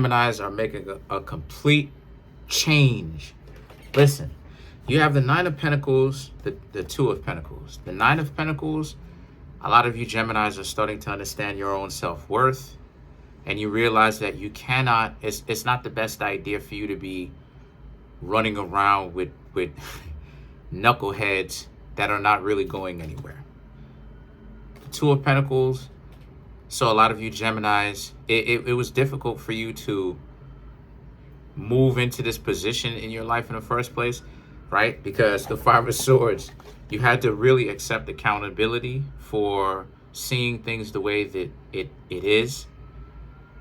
Geminis are making a complete change. Listen, you have the Nine of Pentacles, the Two of Pentacles. The Nine of Pentacles, a lot of you Geminis are starting to understand your own self-worth, and you realize that you cannot, it's not the best idea for you to be running around with knuckleheads that are not really going anywhere. The Two of Pentacles, so a lot of you Geminis, it was difficult for you to move into this position in your life in the first place, right? Because the Five of Swords, you had to really accept accountability for seeing things the way that it is,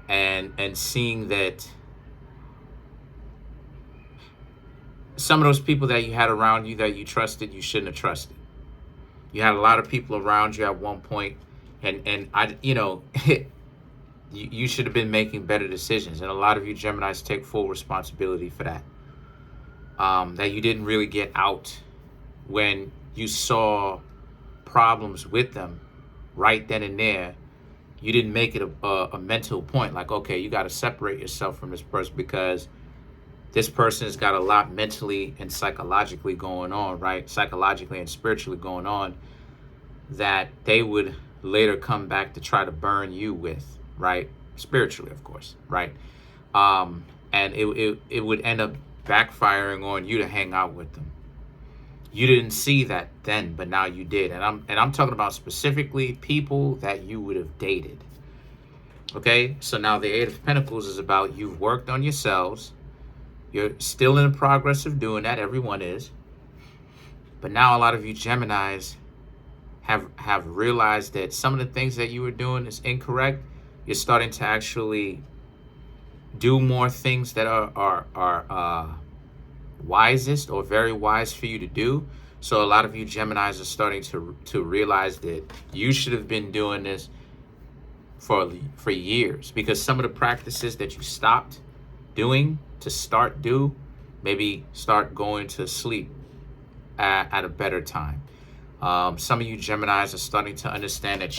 and seeing that some of those people that you had around you that you trusted, you shouldn't have trusted. You had a lot of people around you at one point, and I, you know, you should have been making better decisions. And a lot of you Geminis take full responsibility for that. That you didn't really get out when you saw problems with them right then and there. You didn't make it a mental point like, okay, you got to separate yourself from this person because this person has got a lot mentally and psychologically going on, right? Psychologically and spiritually going on that they would later come back to try to burn you with, right? Spiritually, of course, right? And it would end up backfiring on you to hang out with them. You didn't see that then, but now you did. And I'm talking about specifically people that you would have dated. Okay, so now the Eight of Pentacles is about you've worked on yourselves. You're still in the progress of doing that. Everyone is. But now a lot of you Geminis have realized that some of the things that you were doing is incorrect. You're starting to actually do more things that are wisest or very wise for you to do. So a lot of you Geminis are starting to realize that you should have been doing this for years, because some of the practices that you stopped doing to maybe start going to sleep at a better time. Some of you Geminis are starting to understand that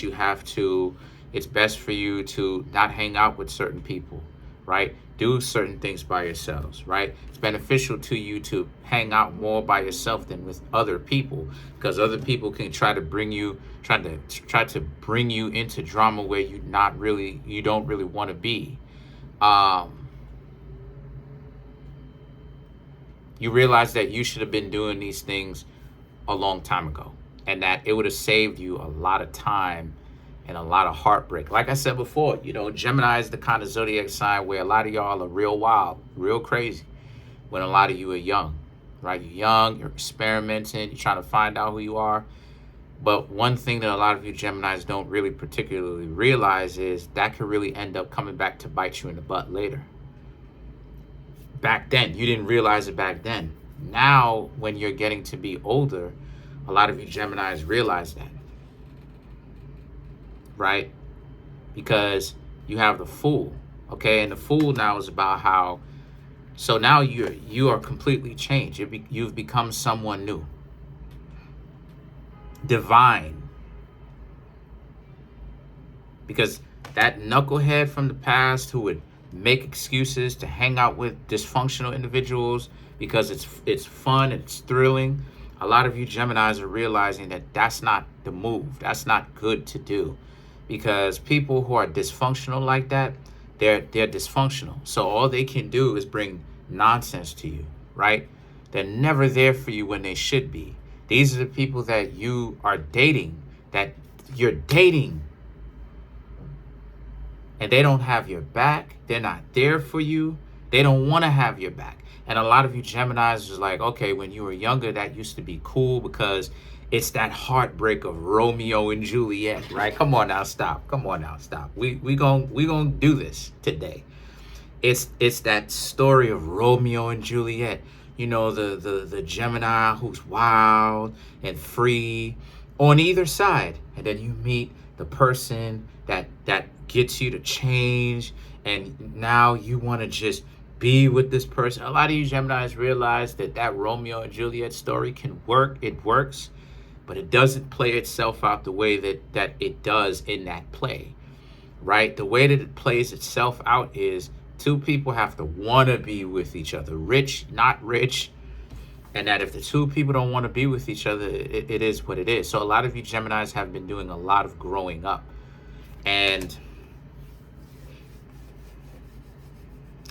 it's best for you to not hang out with certain people, right? Do certain things by yourselves, right? It's beneficial to you to hang out more by yourself than with other people, because other people can try to bring you into drama where you don't really want to be. You realize that you should have been doing these things a long time ago, and that it would have saved you a lot of time and a lot of heartbreak. Like I said before, you know, Gemini is the kind of zodiac sign where a lot of y'all are real wild, real crazy, when a lot of you are young, right? You're young, you're experimenting, you're trying to find out who you are. But one thing that a lot of you Geminis don't really particularly realize is that could really end up coming back to bite you in the butt later. Back then, you didn't realize it back then. Now, when you're getting to be older, a lot of you Geminis realize that, right? Because you have the Fool, okay? And the Fool now is about how, so now you are completely changed. You've become someone new. Divine. Because that knucklehead from the past who would make excuses to hang out with dysfunctional individuals because it's fun, it's thrilling. A lot of you Geminis are realizing that that's not the move. That's not good to do, because people who are dysfunctional like that, they're dysfunctional. So all they can do is bring nonsense to you, right? They're never there for you when they should be. These are the people that you are dating, that you're dating, and they don't have your back. They're not there for you. They don't want to have your back. And a lot of you Geminis is like, okay, when you were younger, that used to be cool because it's that heartbreak of Romeo and Juliet, right? Come on now, stop. Come on now, stop. We gonna do this today. It's that story of Romeo and Juliet. You know, the Gemini who's wild and free on either side, and then you meet the person that gets you to change, and now you want to just be with this person. A lot of you Geminis realize that Romeo and Juliet story can work. It works, but it doesn't play itself out the way that it does in that play, right? The way that it plays itself out is Two people have to want to be with each other, rich, not rich. And that if the two people don't want to be with each other, it is what it is. So a lot of you Geminis have been doing a lot of growing up. And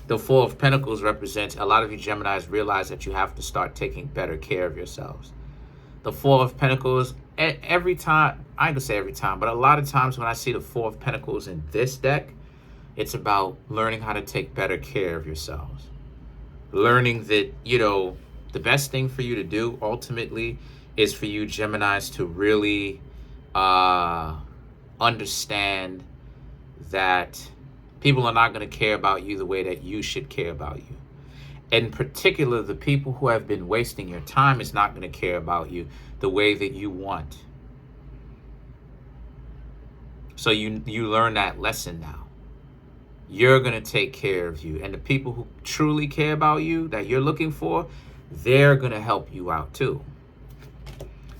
the Four of Pentacles represents a lot of you Geminis realize that you have to start taking better care of yourselves. The Four of Pentacles, every time, I ain't gonna say every time, but a lot of times when I see the Four of Pentacles in this deck, it's about learning how to take better care of yourselves. Learning that, you know, the best thing for you to do ultimately is for you Geminis to really understand that people are not going to care about you the way that you should care about you. In particular, the people who have been wasting your time is not going to care about you the way that you want. So you learn that lesson now. You're going to take care of you. And the people who truly care about you that you're looking for, they're going to help you out too.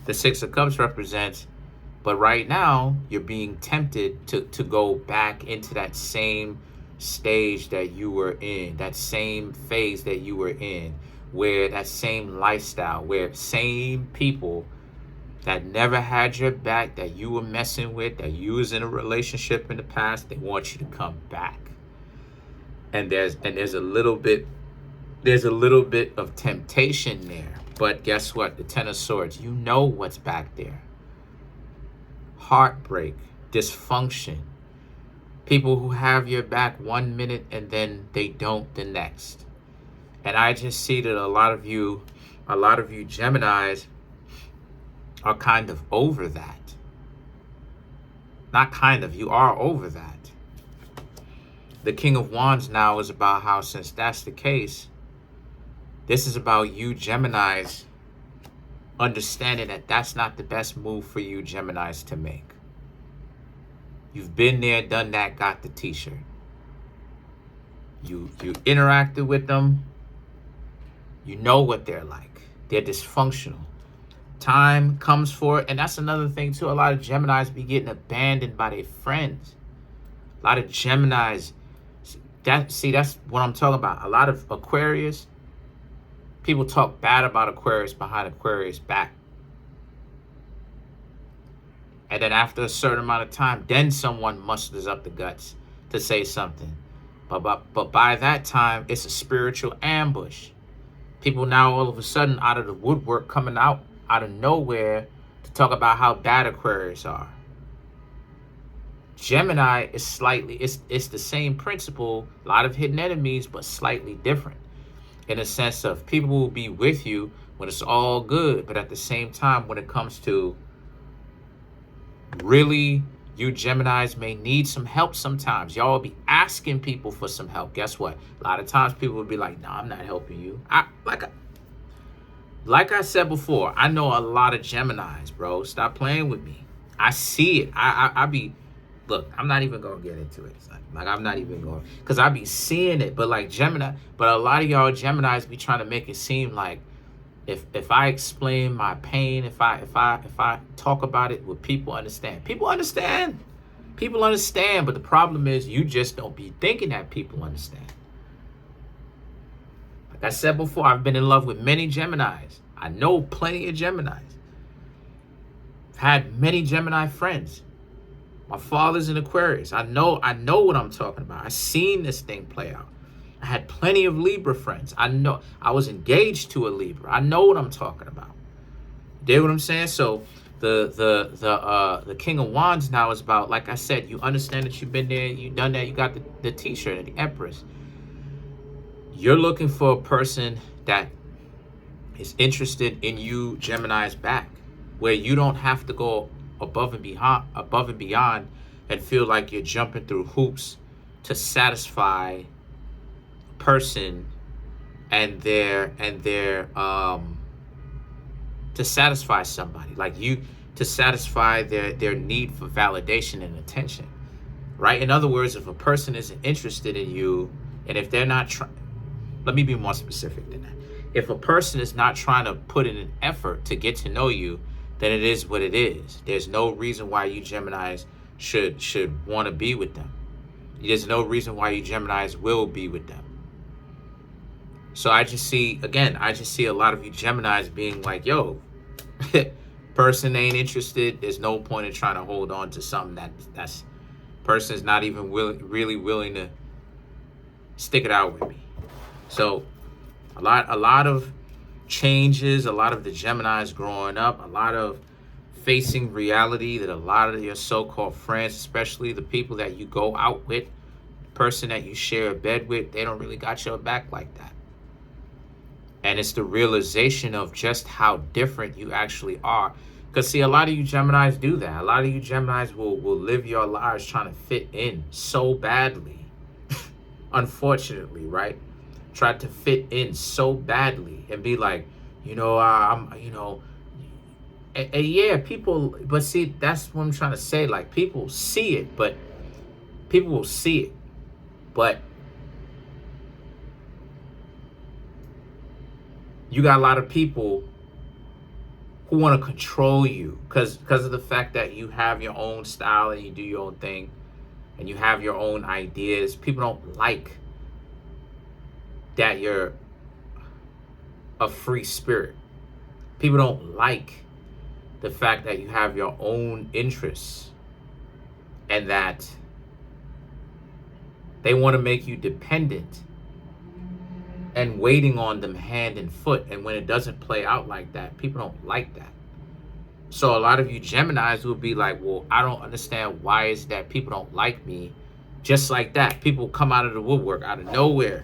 The Six of Cups represents, but right now you're being tempted to go back into that same stage that you were in, that same phase that you were in, where that same lifestyle, where same people that never had your back, that you were messing with, that you was in a relationship in the past, they want you to come back. And there's a little bit of temptation there. But guess what? The Ten of Swords, you know what's back there. Heartbreak, dysfunction. People who have your back 1 minute and then they don't the next. And I just see that a lot of you Geminis are kind of over that. Not kind of, you are over that. The King of Wands now is about how, since that's the case, this is about you Geminis understanding that that's not the best move for you Geminis to make. You've been there, done that, got the t-shirt. You interacted with them. You know what they're like. They're dysfunctional. Time comes for it. And that's another thing too. A lot of Geminis be getting abandoned by their friends. A lot of Geminis, that's what I'm talking about. A lot of Aquarius, people talk bad about Aquarius behind Aquarius' back. And then after a certain amount of time, then someone musters up the guts to say something. But by that time, it's a spiritual ambush. People now all of a sudden out of the woodwork coming out of nowhere to talk about how bad Aquarius are. Gemini is slightly, it's the same principle, a lot of hidden enemies, but slightly different. In a sense of people will be with you when it's all good, but at the same time, when it comes to really, you Geminis may need some help sometimes. Y'all will be asking people for some help. Guess what? A lot of times people will be like, no, I'm not helping you. Like I said before, I know a lot of Geminis, bro. Stop playing with me. I see it. I be, look, I'm not even going to get into it. Like I'm not even going, because I be seeing it. But like Gemini, but a lot of y'all Geminis be trying to make it seem like if I explain my pain, if I talk about it, will people understand? People understand. People understand, but the problem is you just don't be thinking that people understand. Like I said before, I've been in love with many Geminis. I know plenty of Geminis. I've had many Gemini friends. My father's an Aquarius. I know what I'm talking about. I've seen this thing play out. I had plenty of Libra friends. I know I was engaged to a Libra. I know what I'm talking about. You dig what I'm saying? So the King of Wands now is about, like I said, you understand that you've been there, you've done that, you got the t-shirt and the Empress. You're looking for a person that is interested in you Gemini's back, where you don't have to go above and beyond and feel like you're jumping through hoops to satisfy person and their to satisfy somebody, like you, to satisfy their need for validation and attention, right? In other words, if a person isn't interested in you, and if they're not trying, let me be more specific than that. If a person is not trying to put in an effort to get to know you, then it is what it is. There's no reason why you Geminis should want to be with them. There's no reason why you Geminis will be with them. So I just see, again, I just see a lot of you Geminis being like, yo, person ain't interested. There's no point in trying to hold on to something that's person is not even really willing to stick it out with me. So a lot of changes, a lot of the Geminis growing up, a lot of facing reality that a lot of your so-called friends, especially the people that you go out with, the person that you share a bed with, they don't really got your back like that. And it's the realization of just how different you actually are. Because, see, a lot of you Geminis do that. A lot of you Geminis will live your lives trying to fit in so badly. Unfortunately, right? Try to fit in so badly and be like, yeah, people, but see, that's what I'm trying to say. Like, people see it, but people will see it. But you got a lot of people who want to control you because of the fact that you have your own style and you do your own thing and you have your own ideas. People don't like that you're a free spirit. People don't like the fact that you have your own interests and that they want to make you dependent and waiting on them hand and foot. And when it doesn't play out like that, people don't like that. So a lot of you Geminis will be like, well, I don't understand why is that people don't like me. Just like that, people come out of the woodwork, out of nowhere,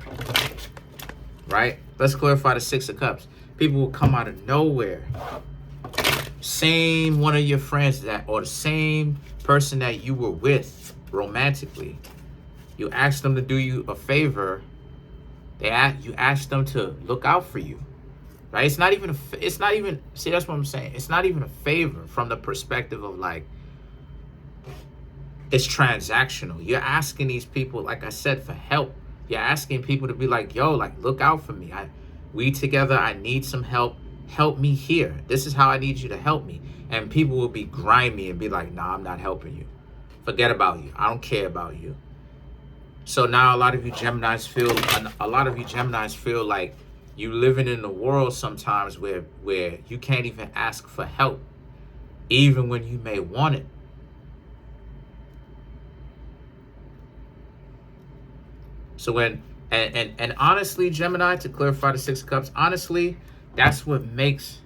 right? Let's clarify the Six of Cups. People will come out of nowhere. Same one of your friends or the same person that you were with romantically. You ask them to do you a favor. You ask them to look out for you, right? See, that's what I'm saying. It's not even a favor from the perspective of like, it's transactional. You're asking these people, like I said, for help. You're asking people to be like, yo, like, look out for me. We together, I need some help. Help me here. This is how I need you to help me. And people will be grimy and be like, nah, I'm not helping you. Forget about you. I don't care about you. So now a lot of you Geminis feel like you living in the world sometimes where you can't even ask for help, even when you may want it. So when and honestly, Gemini, to clarify the Six of Cups, honestly, that's what makes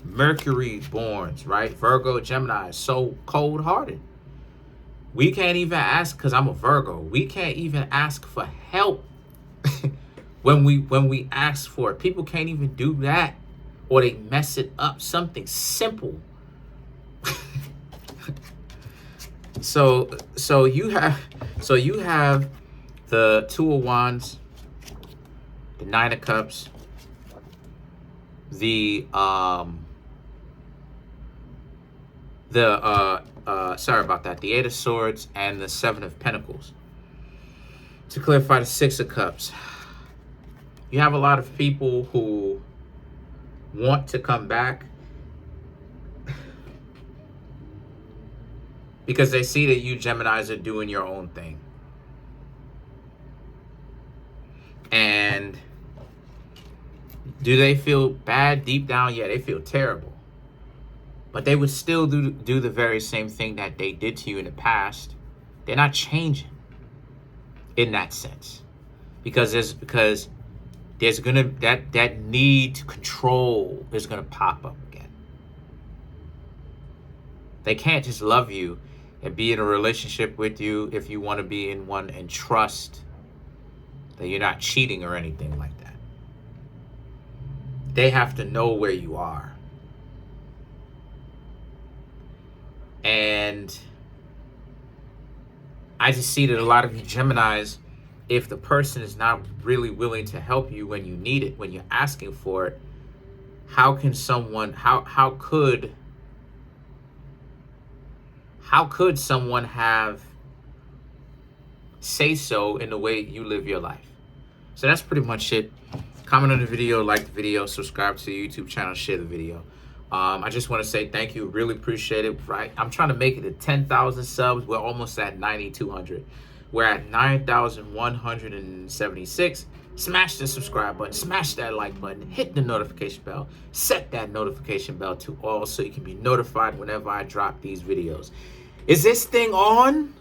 Mercury borns, right? Virgo, Gemini, so cold-hearted. We can't even ask, because I'm a Virgo, we can't even ask for help when we ask for it. People can't even do that, or they mess it up, something simple. So you have the Two of Wands, the Nine of Cups, the sorry about that, the Eight of Swords and the Seven of Pentacles. To clarify the Six of Cups, you have a lot of people who want to come back because they see that you Geminis are doing your own thing. And do they feel bad deep down? Yeah, they feel terrible. But they would still do the very same thing that they did to you in the past. They're not changing in that sense. Because there's gonna that need to control is gonna pop up again. They can't just love you and be in a relationship with you if you want to be in one and trust that you're not cheating or anything like that. They have to know where you are. And I just see that a lot of you Geminis, if the person is not really willing to help you when you need it, when you're asking for it, how could someone have say so in the way you live your life? So that's pretty much it. Comment on the video, like the video, subscribe to the YouTube channel, share the video. I just want to say thank you. Really appreciate it. Right, I'm trying to make it to 10,000 subs. We're almost at 9,200. We're at 9,176. Smash the subscribe button. Smash that like button. Hit the notification bell. Set that notification bell to all so you can be notified whenever I drop these videos. Is this thing on?